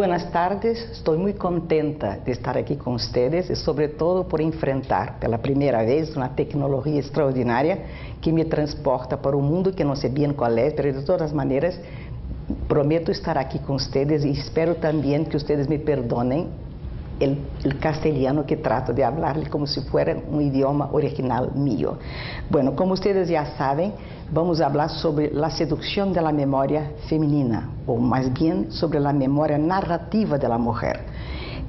buenas tardes, estoy muy contenta de estar aquí con ustedes y sobre todo por enfrentar pela primeira vez uma tecnologia extraordinária que me transporta para um mundo que não sei bem qual é, mas de todas maneiras prometo estar aqui com ustedes e espero também que ustedes me perdonem el castellano que trato de hablarle como si fuera un idioma original mío. Bueno, como ustedes ya saben, vamos a hablar sobre la seducción de la memoria femenina, o más bien sobre la memoria narrativa de la mujer.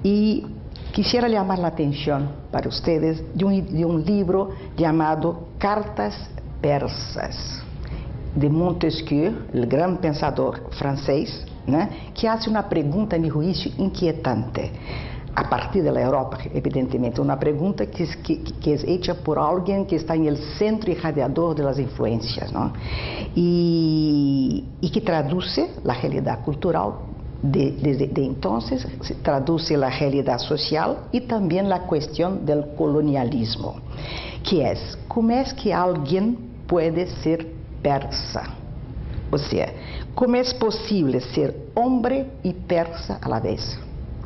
Y quisiera llamar la atención para ustedes de un libro llamado Cartas Persas, de Montesquieu, el gran pensador francés, ¿no?, que hace una pregunta, a mi juicio, inquietante. A partir da Europa, evidentemente, uma pergunta que é hecha por alguém que está no centro irradiador das influências, não? E que traduz a realidade cultural desde então, traduz a realidade social e também a questão do colonialismo, que é como é que alguém pode ser persa, ou seja, como é possível ser homem e persa a la vez,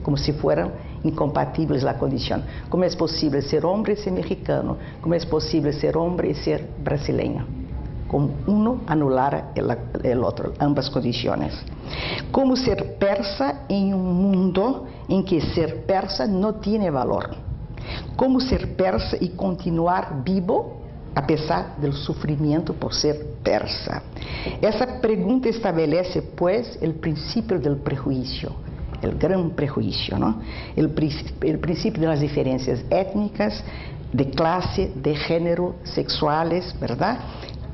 como se fueran incompatibles la condición. ¿Cómo es posible ser hombre y ser mexicano? ¿Cómo es posible ser hombre y ser brasileño? Como uno anular el otro, ambas condiciones. ¿Cómo ser persa en un mundo en que ser persa no tiene valor? ¿Cómo ser persa y continuar vivo a pesar del sufrimiento por ser persa? Esa pregunta estabelece, pues, el principio del prejuicio. El gran prejuicio, ¿no? El principio de las diferencias étnicas, de clase, de género, sexuales, ¿verdad?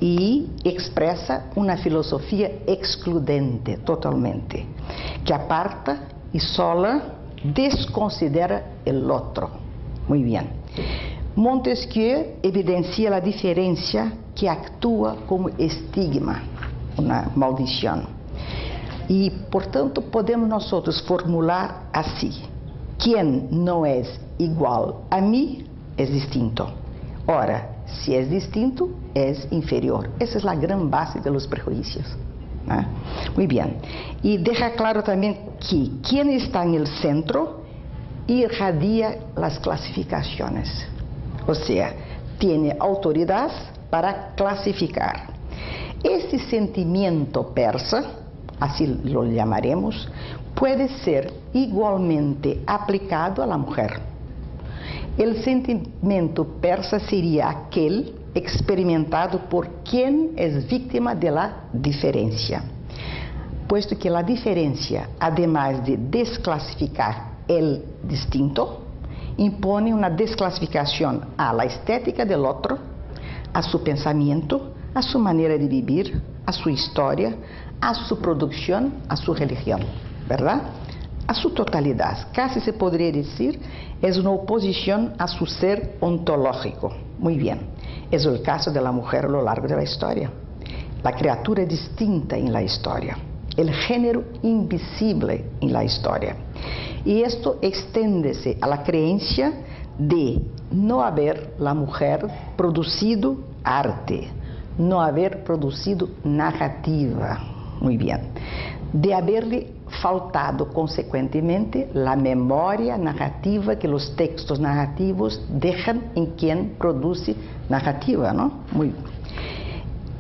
Y expresa una filosofía excludente totalmente, que aparta y sola desconsidera el otro. Muy bien. Montesquieu evidencia la diferencia que actúa como estigma, una maldición. E, portanto, podemos nós formular assim: quem não é igual a mim é distinto. Ora, se é distinto, é inferior. Essa é a grande base dos prejuízos, ¿eh? Muy bien. E deixa claro também que quem está no centro irradia as classificações. Ou seja, tem autoridade para classificar. Esse sentimento persa, así lo llamaremos, puede ser igualmente aplicado a la mujer. El sentimiento persa sería aquel experimentado por quien es víctima de la diferencia, puesto que la diferencia, además de desclasificar el distinto, impone una desclasificación a la estética del otro, a su pensamiento, a su manera de vivir, a su historia, a su producción, a su religión, ¿verdad? A su totalidad. Casi se podría decir, es una oposición a su ser ontológico. Muy bien. Es el caso de la mujer a lo largo de la historia. La criatura distinta en la historia. El género invisible en la historia. Y esto extiéndese a la creencia de no haber la mujer producido arte, no haber producido narrativa. Muy bien. De haberle faltado, consecuentemente, la memoria narrativa que los textos narrativos dejan en quien produce narrativa, ¿no? Muy bien.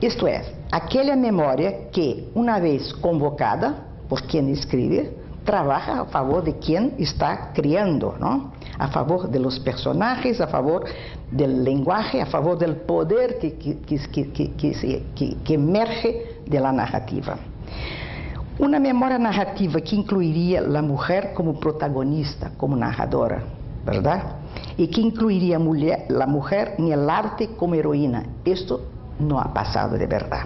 Esto es, aquella memoria que, una vez convocada por quien escribe, trabaja a favor de quien está criando, ¿no? A favor de los personajes, a favor del lenguaje, a favor del poder que emerge de la narrativa. Una memoria narrativa que incluiría la mujer como protagonista, como narradora, ¿verdad? Y que incluiría la mujer en el arte como heroína. Esto no ha pasado de verdad.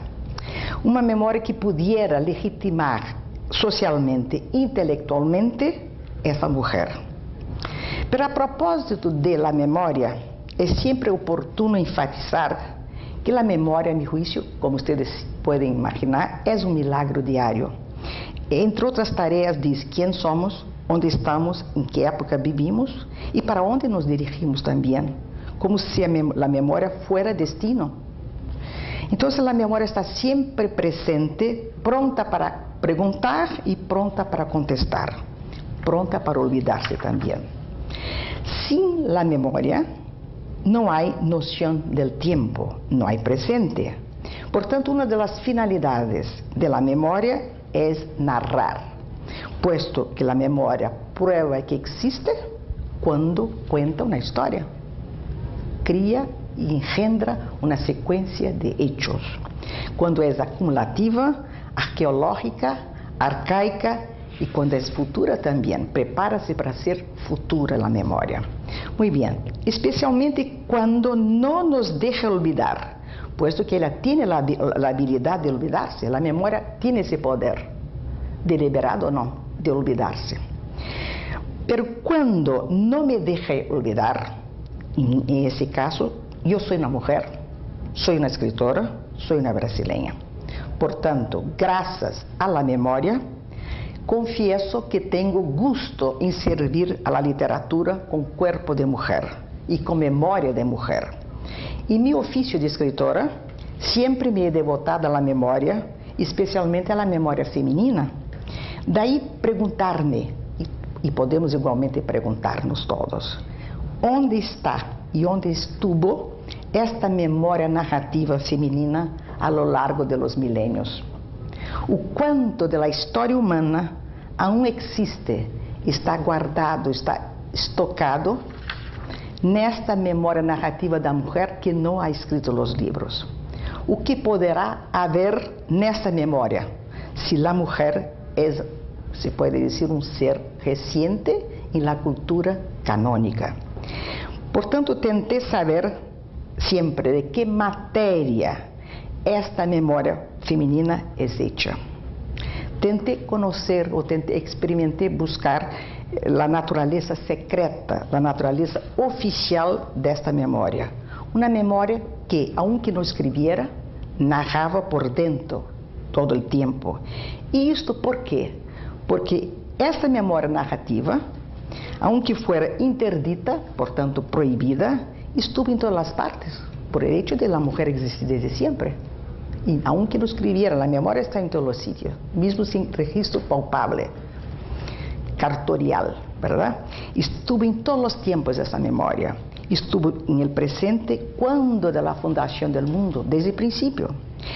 Una memoria que pudiera legitimar socialmente, intelectualmente, esa mujer. Pero a propósito de la memoria, es siempre oportuno enfatizar que la memoria, a mi juicio, como ustedes pueden imaginar, es un milagro diario. Entre outras tarefas, diz quem somos, onde estamos, em que época vivimos e para onde nos dirigimos também, como se a memória fuera destino. Então, a memória está sempre presente, pronta para perguntar e pronta para contestar. pronta para olvidarse también. Sin la memoria, no hay noción del tiempo, no hay presente. Por tanto, una de las finalidades de la memoria es narrar, puesto que la memoria prueba que existe cuando cuenta una historia, cría y engendra una secuencia de hechos, cuando es acumulativa, arqueológica, arcaica y cuando es futura también, prepara-se para ser futura la memoria. Muy bien, especialmente cuando no nos deja olvidar, puesto que ella tiene la habilidad de olvidarse, la memoria tiene ese poder, deliberado o no, de olvidarse. Pero cuando no me deja olvidar, en ese caso, yo soy una mujer, soy una escritora, soy una brasileña. Por tanto, gracias a la memoria, confieso que tengo gusto en servir a la literatura con cuerpo de mujer y con memoria de mujer. En mi oficio de escritora, siempre me he devotado a la memoria, especialmente a la memoria femenina. Daí preguntar-me, e podemos igualmente perguntar-nos todos, onde está e onde estuvo esta memória narrativa feminina a lo largo de los milênios? O quanto da história humana aún existe, está guardado, está estocado nesta memória narrativa da mulher que não ha escrito os livros. O que poderá haver nessa memória se a mulher é, se pode dizer, um ser reciente em la cultura canônica? Portanto, tentei saber sempre de que matéria esta memória feminina é hecha. Tentei conhecer ou tentei experimentar, buscar a natureza secreta, a natureza oficial desta memória. Uma memória que, aunque não escreviera, narrava por dentro todo o tempo. E isto por quê? Porque esta memória narrativa, aunque fuera interdita, portanto proibida, estuvo em todas as partes, por el hecho de la mujer existir desde siempre. Y aunque no escribiera, la memoria está en todos los sitios, mismo sin registro palpable, cartorial, ¿verdad? Estuvo en todos los tiempos esa memoria. Estuvo en el presente cuando de la fundación del mundo, desde el principio.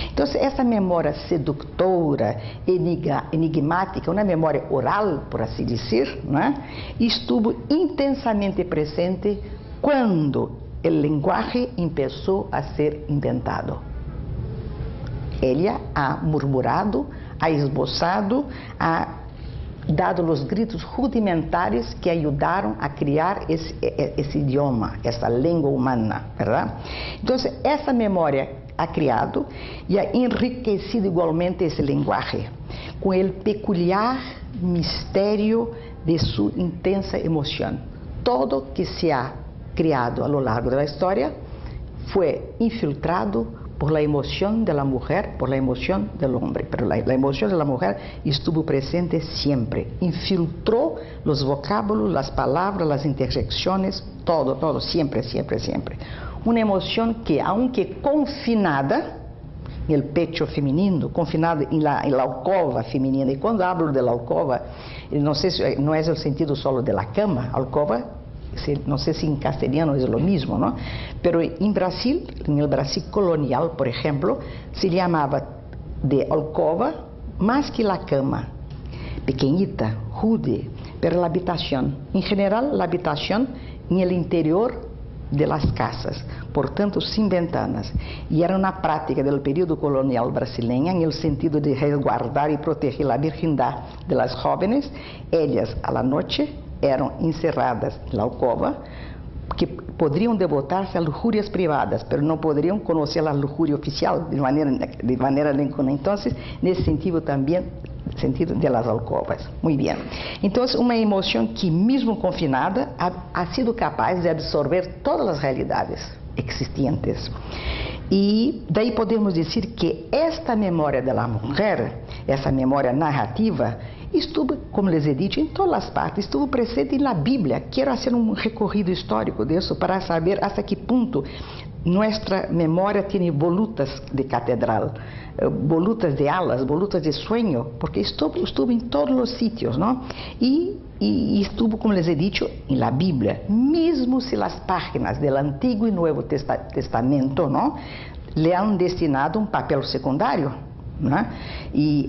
Entonces, esa memoria seductora, enigmática, una memoria oral, por así decir, ¿no? Estuvo intensamente presente cuando el lenguaje empezó a ser inventado. Ella ha murmurado, ha esbozado, ha dado os gritos rudimentares que ajudaram a criar esse idioma, essa língua humana, ¿verdad? Então, essa memória ha criado e ha enriquecido igualmente esse linguagem, com o peculiar mistério de sua intensa emoção. Todo que se ha criado a lo largo da história foi infiltrado por la emoción de la mujer, por la emoción del hombre. Pero la emoción de la mujer estuvo presente siempre. Infiltró los vocábulos, las palabras, las interjecciones, todo, siempre, siempre, siempre. Una emoción que, aunque confinada en el pecho femenino, confinada en la alcova femenina, y cuando hablo de la alcova, no sé si no es el sentido solo de la cama, alcova, no sé si en castellano es lo mismo, ¿no? Pero en Brasil, en el Brasil colonial, por ejemplo, se llamaba de alcova más que la cama, pequeñita, rude, pero la habitación, en general la habitación en el interior de las casas, por tanto sin ventanas, y era una práctica del período colonial brasileña en el sentido de resguardar y proteger la virgindad de las jóvenes. Ellas a la noche eram encerradas na alcova, que poderiam devotar-se a lujúrias privadas, mas não poderiam conhecer a lujúria oficial de maneira nenhuma. Então, nesse sentido também, sentido de las alcovas. Muito bem. Então, uma emoção que, mesmo confinada, ha sido capaz de absorver todas as realidades existentes. E daí podemos dizer que esta memória da mulher, essa memória narrativa, estuvo, como les he dicho, em todas as partes, estuvo presente na Bíblia. Quero fazer um recorrido histórico disso para saber até que ponto nuestra memoria tiene volutas de catedral, volutas de alas, volutas de sueño, porque estuvo en todos los sitios, ¿no? Y estuvo, como les he dicho, en la Biblia. Mismo si las páginas del Antiguo y Nuevo Testamento, ¿no?, le han destinado un papel secundario, ¿no? Y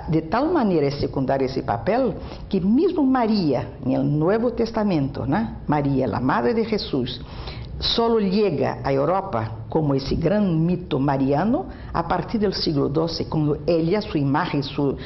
de tal manera es secundario ese papel que mismo María, en el Nuevo Testamento, ¿no?, María, la Madre de Jesús, solo llega a Europa como ese gran mito mariano a partir del siglo XII, cuando ella, su imagen, su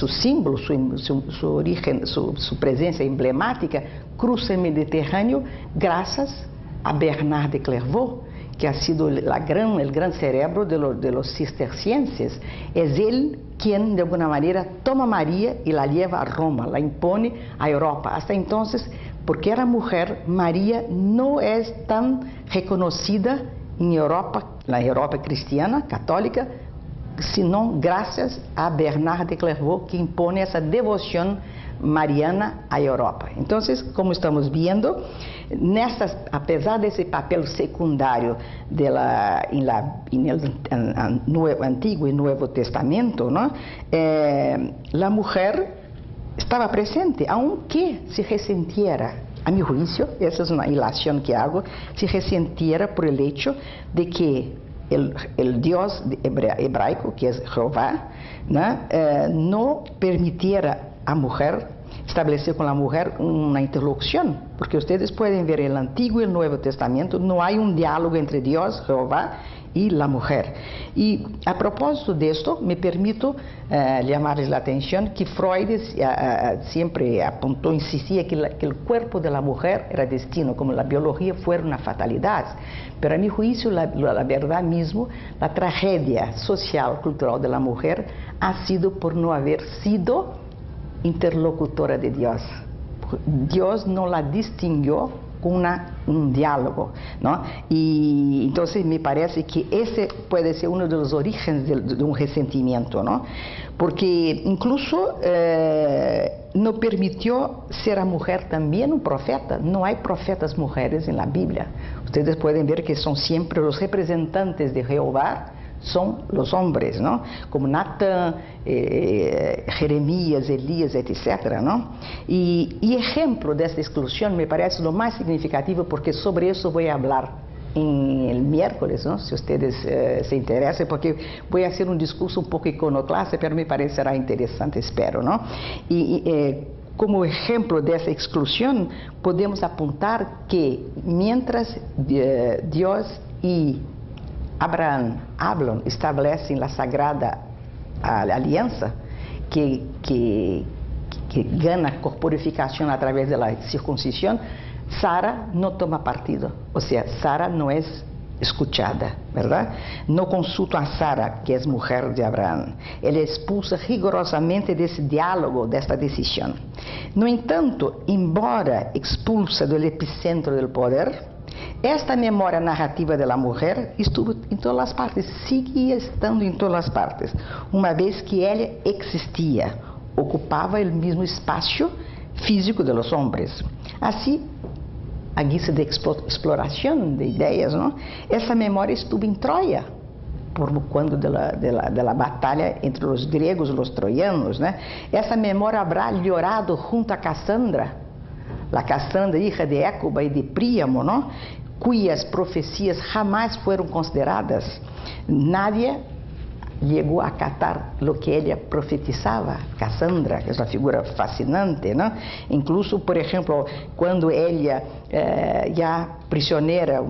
símbolo, su origen, su presencia emblemática, cruza el Mediterráneo gracias a Bernard de Clairvaux, que ha sido el gran cerebro de los cistercienses. Es él quien, de alguna manera, toma a María y la lleva a Roma, la impone a Europa. Hasta entonces, porque era mujer, María no es tan reconocida en Europa, la Europa cristiana, católica, sino gracias a Bernard de Clairvaux, que impone esa devoción mariana a Europa. Entonces, como estamos viendo, a pesar de ese papel secundario en el Antiguo y Nuevo Testamento, ¿no?, la mujer estaba presente, aunque se resintiera, a mi juicio, esa es una ilación que hago, se resintiera por el hecho de que el Dios hebraico, que es Jehová, ¿no?, no permitiera a mujer establecer con la mujer una interlocución, porque ustedes pueden ver en el Antiguo y el Nuevo Testamento no hay un diálogo entre Dios, Jehová, y la mujer. Y a propósito de esto, me permito llamarles la atención que Freud siempre apuntó, insistía que el cuerpo de la mujer era destino, como la biología fuera una fatalidad. Pero a mi juicio, la verdad mismo, la tragedia social, cultural de la mujer ha sido por no haber sido interlocutora de Dios. Dios no la distinguió con un diálogo, ¿no? Y entonces me parece que ese puede ser uno de los orígenes de un resentimiento, ¿no? Porque incluso no permitió ser a mujer también un profeta. No hay profetas mujeres en la Biblia. Ustedes pueden ver que son siempre los representantes de Jehová, son los hombres, ¿no?, como Natán, Jeremías, Elías, etc., ¿no? Y ejemplo de esta exclusión me parece lo más significativo, porque sobre eso voy a hablar en el miércoles, ¿no?, si ustedes se interesan, porque voy a hacer un discurso un poco iconoclasta, pero me parecerá interesante, espero, ¿no? Como ejemplo de esa exclusión, podemos apuntar que mientras Dios y Abraham establecen la Sagrada Alianza, que gana corporificación a través de la circuncisión, Sara no toma partido, o sea, Sara no es escuchada, ¿verdad? No consulta a Sara, que es mujer de Abraham. Ela expulsa rigorosamente desse diálogo, desta decisão. No entanto, embora expulsa do epicentro do poder, esta memória narrativa da mulher estuvo em todas as partes, seguia estando em todas as partes, uma vez que ela existia, ocupava o mesmo espaço físico de los homens. Assim, a guisa de exploração de ideias, não? Essa memória estuvo em Troia, por quando da batalha entre os gregos e os troianos, né? Essa memória habrá llorado junto a Cassandra, a Cassandra, hija de Écuba e de Príamo, não? Cujas profecias jamais foram consideradas. Nadie chegou a acatar o que ela profetizava. Cassandra é uma figura fascinante, não? Incluso, por exemplo, quando ela, já prisioneira,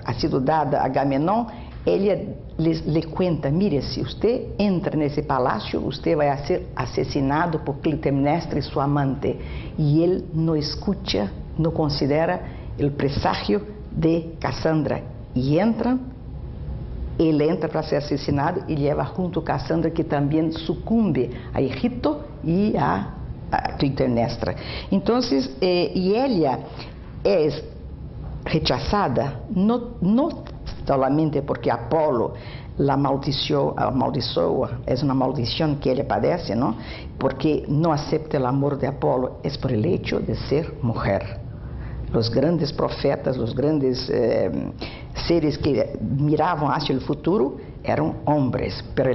ha sido dada a Agamenon, ela lhe conta: mire, se você entra nesse palácio, você vai ser assassinado por Clitemnestra, sua amante. E ele não escuta, não considera o presságio de Cassandra. E ele entra para ser assassinado e leva junto a Cassandra, que também sucumbe a Egipto e a Clitemnestra. Então, e ela é rechazada, não solamente porque Apolo la amaldiçoa, é uma maldição que ela padece, não? Porque não aceita o amor de Apolo, é por el hecho de ser mulher. Os grandes profetas, os grandes seres que miravam hacia o futuro eram homens, pero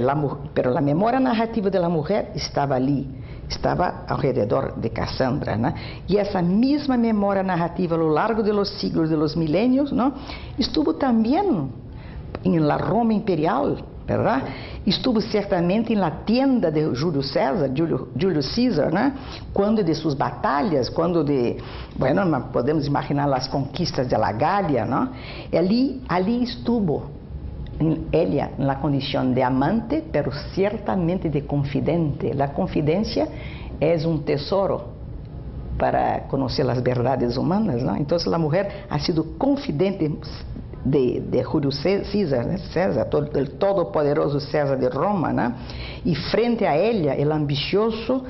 a memória narrativa da mulher estava ali, estava ao redor de Cassandra, né? E essa mesma memória narrativa, ao longo dos siglos, dos milênios, não, estuvo também na Roma imperial, verdade? Estuvo certamente na tienda de Júlio César, né? Quando de suas batalhas, quando de, bueno, podemos imaginar as conquistas de la Gália, não? Ali estuvo ela na condição de amante, pero certamente de confidente. A confidência é tesouro para conhecer as verdades humanas, não? Então, a mulher ha sido confidente de Júlio César, né? César, o todo-poderoso César de Roma, né? E frente a ela, o ambicioso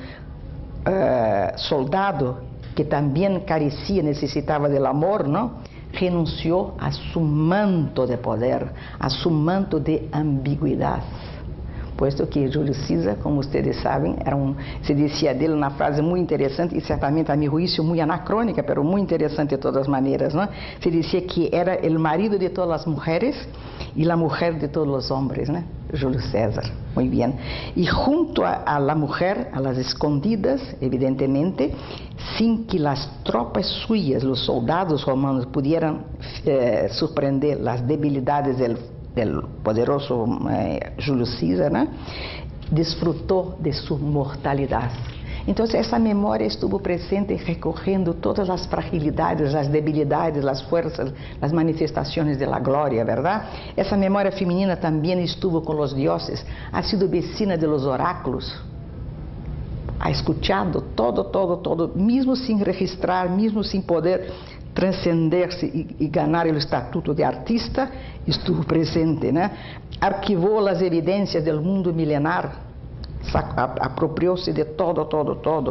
soldado que também carecia, necessitava do amor, não? Renunciou a su manto de poder, a su manto de ambiguidade. Puesto que Júlio César, como vocês sabem, se dizia dele uma frase muito interessante, e certamente a meu juízo muito anacrônica, mas muito interessante de todas maneiras, não? Se dizia que era o marido de todas as mulheres e a mulher de todos os homens, né? Júlio César, muito bem. E junto a la mulher, a las escondidas, evidentemente, sem que as tropas suyas, os soldados romanos, pudieran surpreender as debilidades del poderoso Júlio César, né? Desfrutou de sua mortalidade. Então, essa memória estuvo presente recorrendo todas as fragilidades, as debilidades, as forças, as manifestações da glória, verdade? Essa memória feminina também estuvo com os deuses, ha sido vecina de los oráculos, ha escuchado todo, mesmo sem registrar, mesmo sem poder transcender-se e ganhar o estatuto de artista, estuvo presente, né? Arquivou as evidências do mundo milenar, apropriou-se de todo,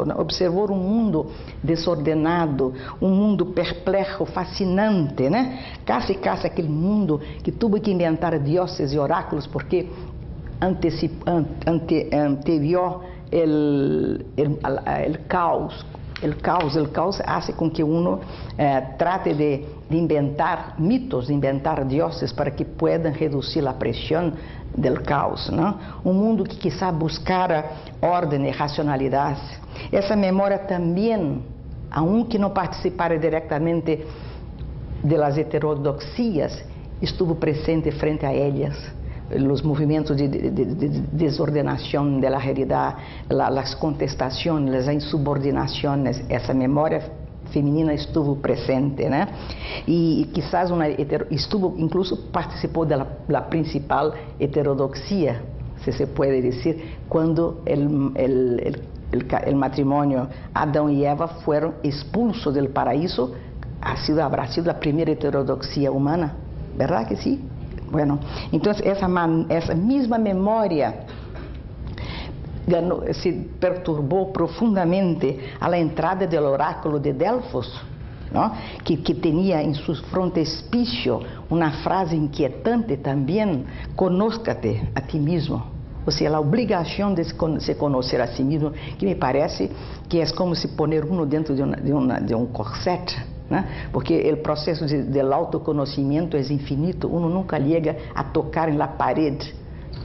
né? Observou um mundo desordenado, um mundo perplexo, fascinante, né? Casi aquele mundo que teve que inventar deuses e oráculos porque antevió el caos. O caos hace com que uno trate de inventar mitos, de inventar dioses para que puedan reduzir a pressão del caos, não? Um mundo que quizá buscara ordem e racionalidade. Essa memória também, aunque não participara diretamente de las heterodoxias, estuvo presente frente a elas. Os movimentos de desordenação da realidade, as contestações, as insubordinações, essa memória feminina estuvo presente, né? E quizás incluso participou da principal heterodoxia, se pode dizer, quando o matrimônio Adão e Eva foram expulsos do paraíso, habrá sido a primeira heterodoxia humana, verdade que sim? Bueno, então essa mesma memória se perturbou profundamente à entrada do oráculo de Delfos, não? Que tinha em seu frontispício uma frase inquietante também: conózcate a ti mesmo. Ou seja, a obrigação de se conhecer a si mesmo, que me parece que é como se poner uno dentro de um corset, né? Porque o processo de autoconhecimento é infinito, uno nunca chega a tocar na parede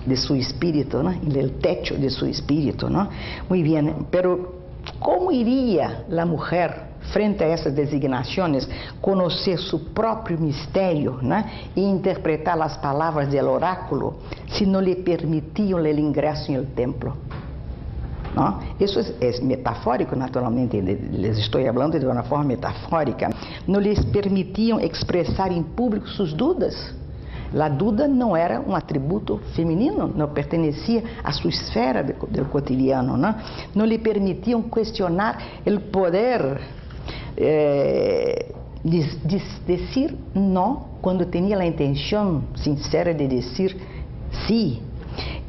de seu espírito, né? No techo de seu espírito, né? Muito bem, pero como iria a mulher frente a essas designações conhecer seu próprio mistério, né? E interpretar as palavras do oráculo se não lhe permitiam o ingresso no templo? ¿No? Isso é metafórico, naturalmente, les estou falando de uma forma metafórica. Não lhes permitiam expressar em público suas dúvidas. A dúvida não era um atributo feminino, não pertencia à sua esfera do cotidiano, não? Não lhe permitiam questionar o poder de dizer não quando tinha a intenção sincera de dizer sim.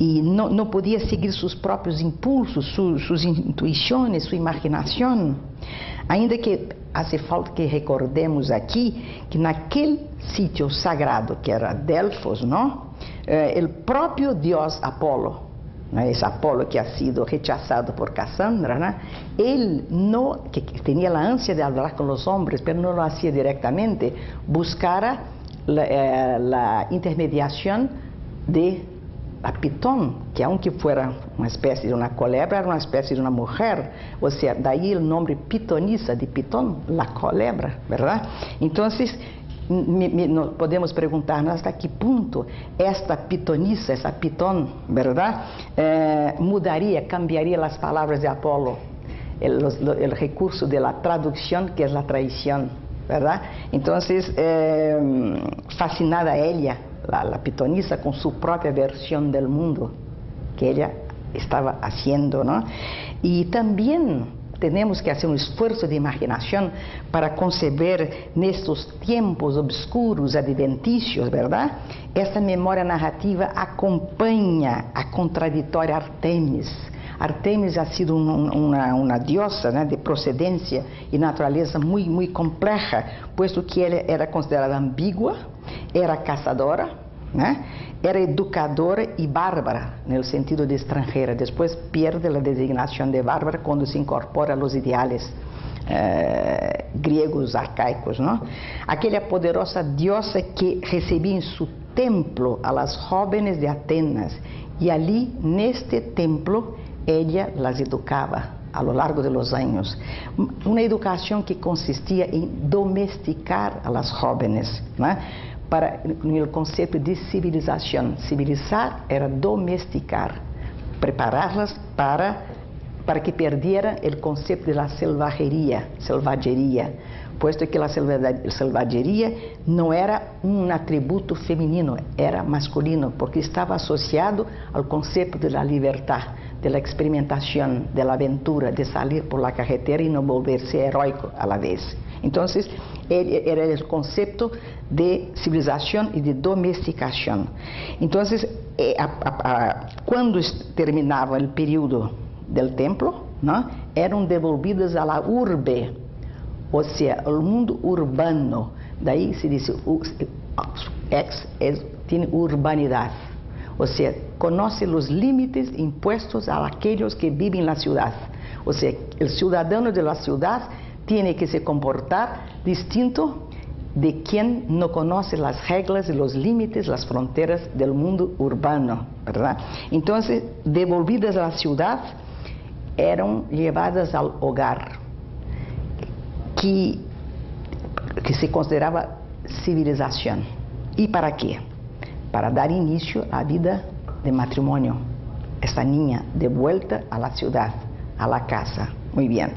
E não podia seguir seus próprios impulsos, suas intuições, sua imaginação. Ainda que hace falta que recordemos aqui que naquele sítio sagrado que era Delfos, não? O próprio Deus Apolo ¿no? Es Apolo que ha sido rechazado por Cassandra, ¿no? Él no, que tenía la ansia de hablar con los hombres, pero no lo hacía directamente, buscara la intermediación de a Pitón, que aunque fuera una especie de una culebra, era una especie de una mujer, o sea, de ahí el nombre pitonisa de Pitón, la culebra, ¿verdad? Entonces, podemos preguntarnos hasta qué punto esta pitonisa, esa Pitón, ¿verdad? Cambiaría las palabras de Apolo, el recurso de la traducción, que es la traición, ¿verdad? Entonces, fascinada ella, la pitonisa, con su propia versión del mundo que ella estaba haciendo, ¿no? Y también tenemos que hacer un esfuerzo de imaginación para conceber en estos tiempos obscuros, adventicios, ¿verdad? Esta memoria narrativa acompaña a contradictoria Artemis. Artemis ha sido una diosa, ¿no?, de procedencia y naturaleza muy compleja, puesto que ella era considerada ambigua, era cazadora, ¿no?, era educadora y bárbara, en el sentido de extranjera. Después pierde la designación de bárbara cuando se incorpora a los ideales griegos arcaicos, ¿no? Aquella poderosa diosa que recibía en su templo a las jóvenes de Atenas, y allí, en este templo, ella las educaba a lo largo de los años. Una educación que consistía en domesticar a las jóvenes, ¿no?, en el concepto de civilización. Civilizar era domesticar, prepararlas para que perdieran el concepto de la selvagería, puesto que la selvagería no era un atributo femenino, era masculino, porque estaba asociado al concepto de la libertad, de la experimentación, de la aventura, de salir por la carretera y no volverse heroico a la vez. Entonces, era el concepto de civilización y de domesticación. Entonces, cuando terminaba el periodo del templo, ¿no?, eran devolvidas a la urbe, o sea, al mundo urbano. De ahí se dice, tiene urbanidad, o sea, conoce los límites impuestos a aquellos que viven en la ciudad. O sea, el ciudadano de la ciudad tiene que se comportar distinto de quien no conoce las reglas y los límites, las fronteras del mundo urbano, ¿verdad? Entonces, devolvidas a la ciudad, eran llevadas al hogar, que se consideraba civilización. ¿Y para qué? Para dar inicio a la vida de matrimonio. Esta niña de vuelta a la ciudad, a la casa. Muy bien.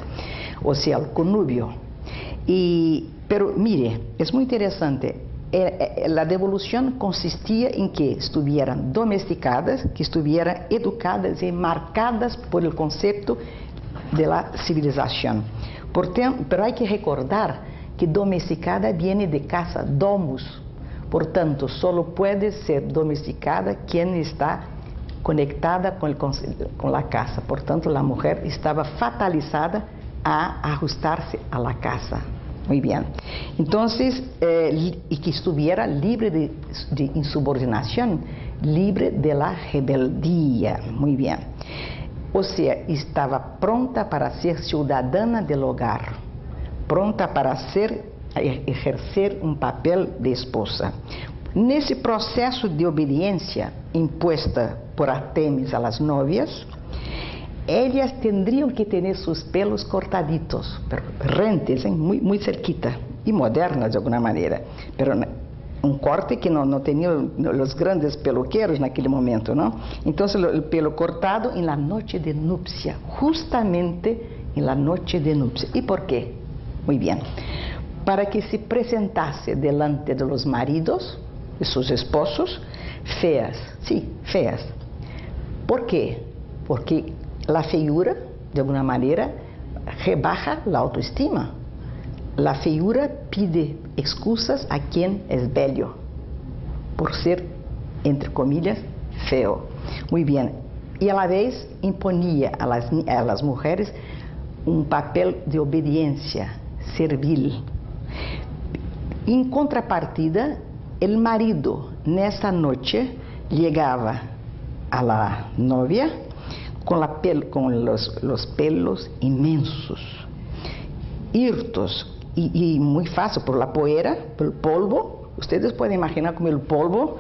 O sea, el connubio. Pero mire, es muy interesante. La devolución consistía en que estuvieran domesticadas, que estuvieran educadas y marcadas por el concepto de la civilización. Pero hay que recordar que domesticada viene de casa, domus. Por tanto, solo puede ser domesticada quien está conectada con la casa. Por tanto, la mujer estaba fatalizada a ajustarse a la casa. Muy bien. Entonces, y que estuviera libre de insubordinación, libre de la rebeldía. Muy bien. O sea, estaba pronta para ser ciudadana del hogar, pronta para ejercer un papel de esposa. Nesse processo de obediência imposta por Artemis a las novias, ellas tendrían que tener sus pelos cortaditos, rentes, muy cerquita, y modernas de alguna manera, pero un corte que no tenían los grandes peluqueros en aquel momento, ¿no? Entonces el pelo cortado en la noche de nupcia, justamente en la noche de nupcia. ¿Y por qué? Muy bien, para que se presentase delante de los maridos, de sus esposos, feas, sí, feas. ¿Por qué? Porque la feiura, de alguna manera, rebaja la autoestima. La feiura pide excusas a quien es bello, por ser, entre comillas, feo. Muy bien. Y a la vez imponía a las mujeres un papel de obediencia servil. En contrapartida, el marido, nessa noche, llegaba a la novia con los pelos inmensos, hirtos y muy fácil por la poeira, por el polvo. Ustedes pueden imaginar como el polvo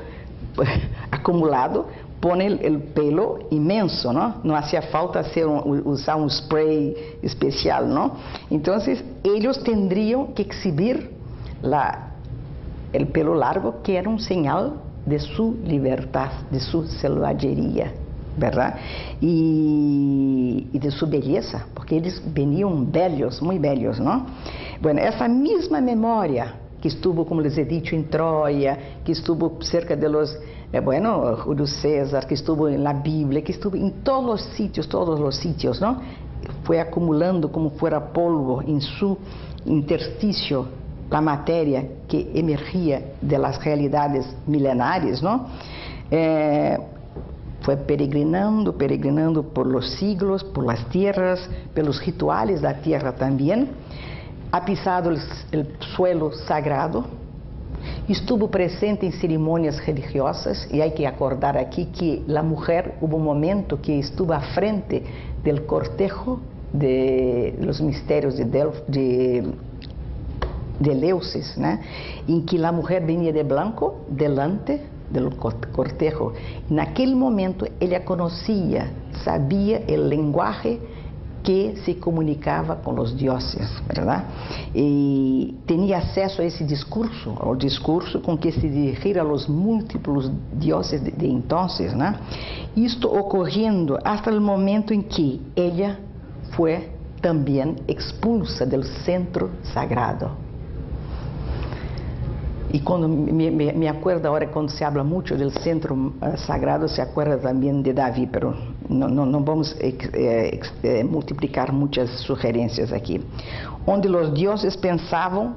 acumulado pone el pelo inmenso, ¿no? No hacía falta usar un spray especial, ¿no? Entonces, ellos tendrían que exhibir el pelo largo, que era un señal de su libertad, de su selvagería, ¿verdad? Y de su belleza, porque ellos venían bellos, muy bellos, ¿no? Bueno, esa misma memoria que estuvo, como les he dicho, en Troya, que estuvo cerca de los, Julio César, que estuvo en la Biblia, que estuvo en todos los sitios, ¿no? Fue acumulando como fuera polvo en su intersticio la materia que emergía de las realidades milenarias, ¿no? Fue peregrinando por los siglos, por las tierras, pelos rituales da tierra también. Ha pisado el suelo sagrado, estuvo presente en ceremonias religiosas, y hay que acordar aquí que la mujer hubo un momento que estuvo a frente del cortejo de los misterios de Eleusis, ¿no? En que la mujer venía de blanco delante del cortejo. En aquel momento ella conocía, sabía el lenguaje que se comunicava com os dioses, verdade? E tinha acesso a esse discurso, ao discurso com que se dirigia a los múltiplos dioses de entonces, né? Isto ocorrendo até o momento em que ela foi também expulsa do centro sagrado. E quando me acuerdo agora, quando se habla muito do centro sagrado, se acuerda também de Davi, pero não vamos multiplicar muitas sugerências aqui. Onde os deuses pensavam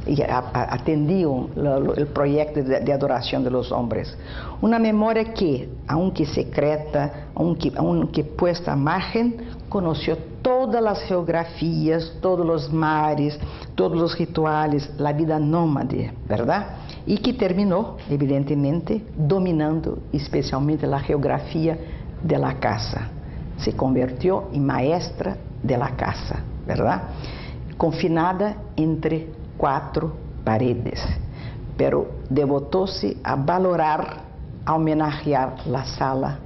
e atendiam o projeto de adoração dos homens. Uma memória que, aunque secreta, aunque puesta à margem, conheceu todas as geografias, todos os mares, todos os rituales, a vida nômade, verdade? E que terminou, evidentemente, dominando especialmente a geografia de la casa. Se convirtió em maestra de la casa, verdade? Confinada entre 4 paredes, pero devotou-se a valorar, a homenagear la sala,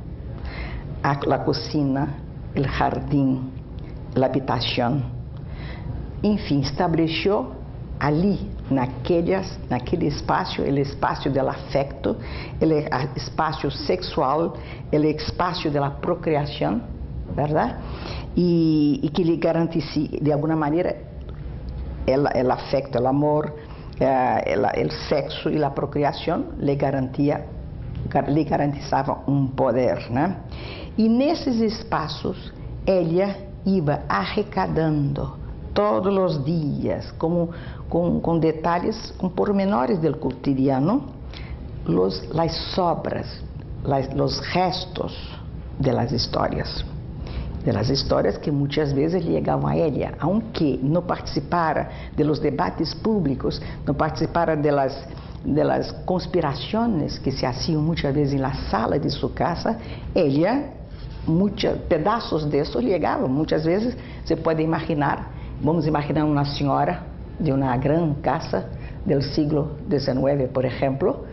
la cocina, el jardín, la habitación. Enfim, estabeleceu ali, naquele espaço, o espaço do afecto, o espaço sexual, o espaço da procriação, verdade? E que lhe garantisse, de alguma maneira, o afecto, o amor, o sexo e a procriação lhe garantizava um poder, né? E nesses espaços, ela ia arrecadando todos os dias, com detalhes, com pormenores do cotidiano, as sobras, os restos das histórias que muitas vezes chegavam a ela, aunque não participara de los debates públicos, não participara de las conspirações que se hacían muitas vezes na sala de sua casa, ela, pedaços disso chegavam. Muitas vezes, você pode imaginar, vamos imaginar uma senhora de uma grande casa do século XIX, por exemplo,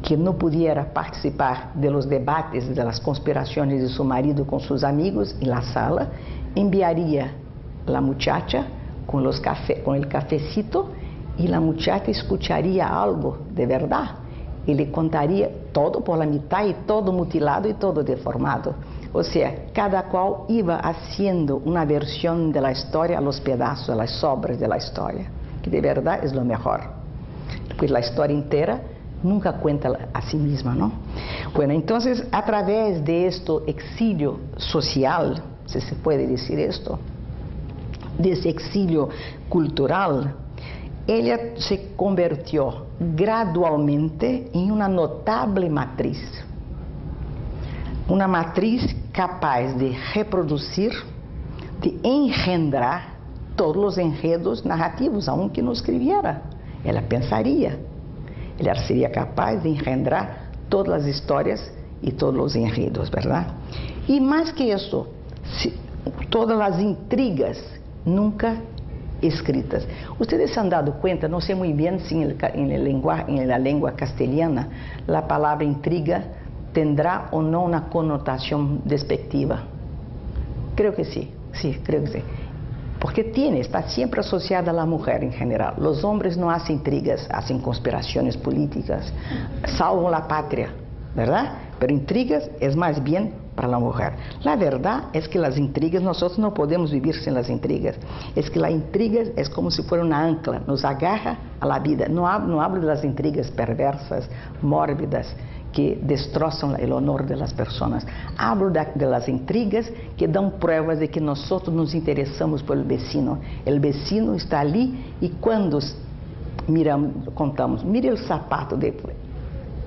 que não podia participar de los debates, de las conspirações de seu marido com seus amigos em la sala, enviaria a muchacha com o cafecito, e a muchacha escutaria algo de verdade. Ele contaria todo por la mitad e todo mutilado e todo deformado. Ou seja, cada qual ia haciendo uma versão da história a los pedaços, a las sobras da história, que de verdade é o melhor, porque a história inteira nunca cuenta a sí misma, ¿no? Bueno, entonces, a través de este exilio social, si se puede decir esto, de ese exilio cultural, ella se convirtió gradualmente en una notable matriz. Una matriz capaz de reproducir, de engendrar todos los enredos narrativos, aunque no escribiera. Ela pensaria. Ela seria capaz de engendrar todas as histórias y todos los enredos, ¿verdad? Y más que eso, todas las intrigas nunca escritas. Ustedes se han dado cuenta, no sé muy bien si en la lengua castellana la palabra intriga tendrá o no una connotación despectiva. Creo que sí, creo que sí. Porque está siempre asociada a la mujer en general. Los hombres no hacen intrigas, hacen conspiraciones políticas, salvan la patria, ¿verdad? Pero intrigas es más bien para la mujer. La verdad es que las intrigas, nosotros no podemos vivir sin las intrigas. Es que la intriga es como si fuera una ancla, nos agarra a la vida. No hablo de las intrigas perversas, mórbidas, que destrozan el honor de las personas. Hablo de las intrigas que dan pruebas de que nosotros nos interesamos por el vecino. El vecino está allí y cuando contamos, mire el zapato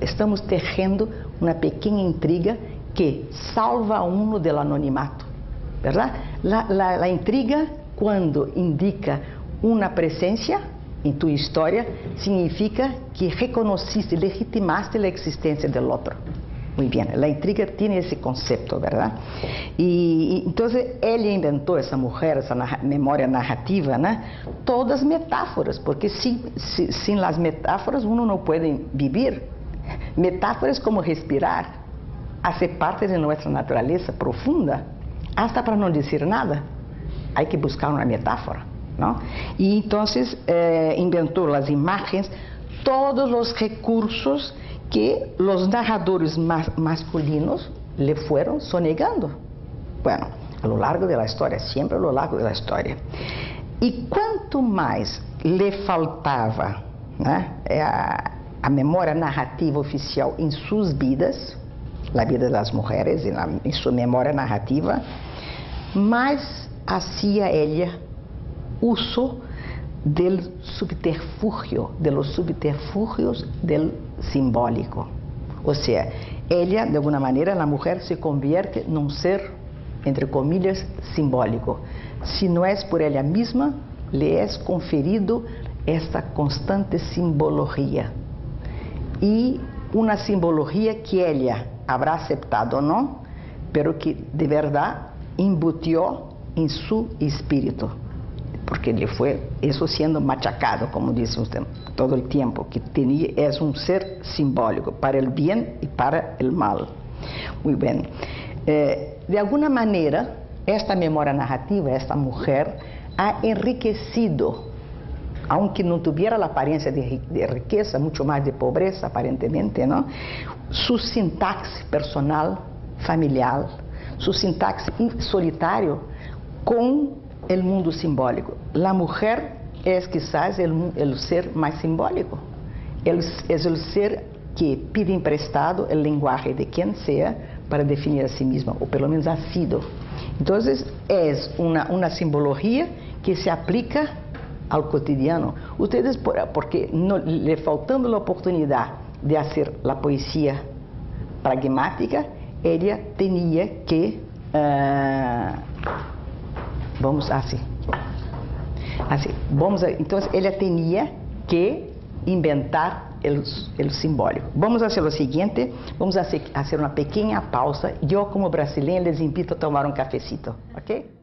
estamos tejiendo una pequeña intriga que salva a uno del anonimato, ¿verdad? La intriga, cuando indica una presencia en tu historia, significa que reconociste, legitimaste la existencia del otro. Muy bien, la intriga tiene ese concepto, ¿verdad? Y entonces ella inventó, esa mujer, esa memoria narrativa, ¿no? Todas metáforas, porque sin las metáforas uno no puede vivir. Metáforas como respirar, hace parte de nuestra naturaleza profunda, hasta para no decir nada, hay que buscar una metáfora, ¿no? Y entonces inventó las imágenes, todos los recursos que los narradores masculinos le fueron sonegando. Bueno, a lo largo de la historia, siempre a lo largo de la historia. Y cuanto más le faltaba, ¿no?, a memória narrativa oficial em suas vidas, na vida das mulheres em sua memória narrativa, mais hacía ella uso del subterfugio, de los subterfugios del simbólico. Ou seja, ella, de alguma maneira, a mulher se convierte num ser, entre comillas, simbólico. Se não é por ela mesma, lhe é conferido esta constante simbologia. E uma simbologia que ela habrá aceptado ou não, pero que de verdade embutió em seu espírito, porque ele foi isso sendo machacado, como disse usted, todo o tempo, que tinha, é um ser simbólico para o bem e para o mal. Muito bem. De alguma maneira, esta memória narrativa, esta mulher, ha enriquecido, aunque não tuviera a aparência de riqueza, muito mais de pobreza, aparentemente, não? Su sintaxe personal, familiar, su sintaxe solitário com o mundo simbólico. A mulher é quizás o ser mais simbólico. É o ser que pide emprestado o linguagem de quem seja para definir a si mesma, ou pelo menos ha sido. Então, é uma simbologia que se aplica ao cotidiano. Ustedes, porque le faltando a oportunidade de fazer a poesia pragmática, ela tinha que então ela tinha que inventar o simbólico. Vamos fazer o seguinte, vamos fazer uma pequena pausa. Eu, como brasileira, les invito a tomar um cafecito, ok?